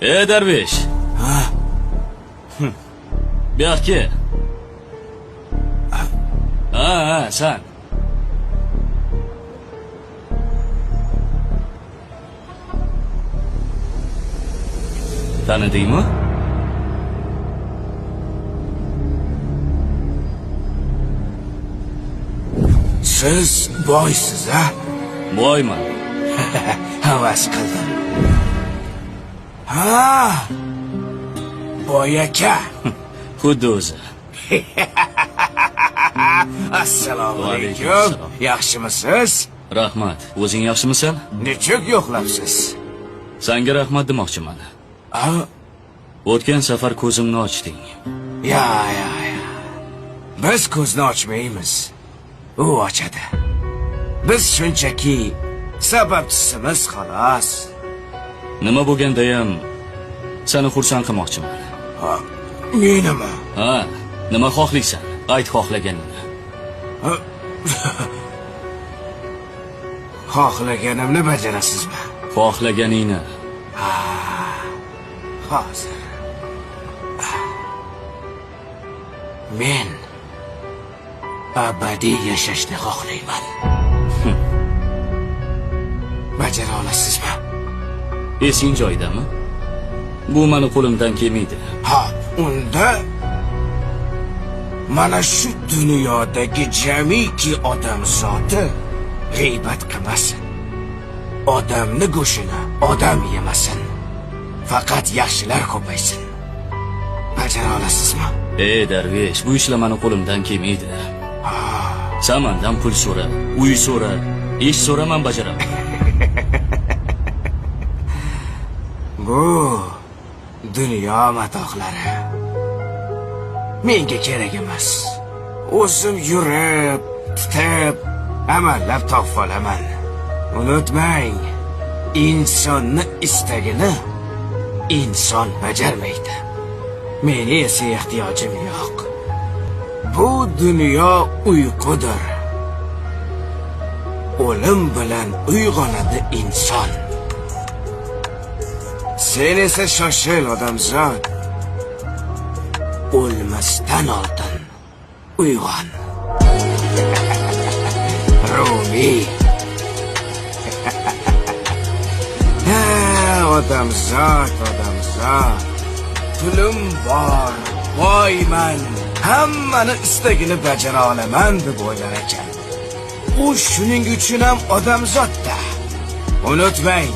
Darvesh. Ha? Bu yoqqa. Ha, sen. Tanidingmi? Siz boysiz, ha? Boyman. Havas qildim. Ha! Boy aka. Xuddi o'zi. Assalomu alaykum. Alaykum. Yaxshimisiz? Rahmat. O'zing yaxshimisan? Nechuk yo'qlabsiz? Senga rahmat demoqchiman. Ha? O'tgan safar ko'zimni ochding. Ya. Biz ko'zni ochmaymiz. U ochadi. Biz shunchaki sababchisimiz xolos. Nima bo'lganda ham seni xursand qilmoqchiman. Ha, menimi? Ha, nima xohlaysan? Ayt xohlaganingni. Xohlaganimni bajarasizmi? Xohlaganingni. Hozir. Men abadiy yashashni xohlayman. Bajara olasizmi? Esing joyidami? Bu meni qo'limdan kelmaydi. Ha, unda mana shu dunyodagi jamiki odam zoti g'iybat qilmasin. Odamni go'shini odam yemasin. Faqat yaxshilar ko'paysin. Bajara olasizmi? Darvesh, bu ishlar meni qo'limdan kelmaydi. Sen mendan pul so'ra, uy so'ra, ish so'ra, men bajaraman. Bu dunyo matohlari menga kerak emas. O'zim yurib, titib, amallab topib olaman. Unutmang, insonni istagini inson bajarmaydi. Meni esa ehtiyojim yo'q. Bu dunyo uyqudir. O'lim bilan uyg'onadi inson. Sen esa shoshil odamzod. O'lmasdan oldin uyg'on. Rumi. Odamzod. Pulim bor, boyman, hammani istagini bajara olaman deb o'ylar ekan. U shuning uchun ham odamzodda. Unutmang,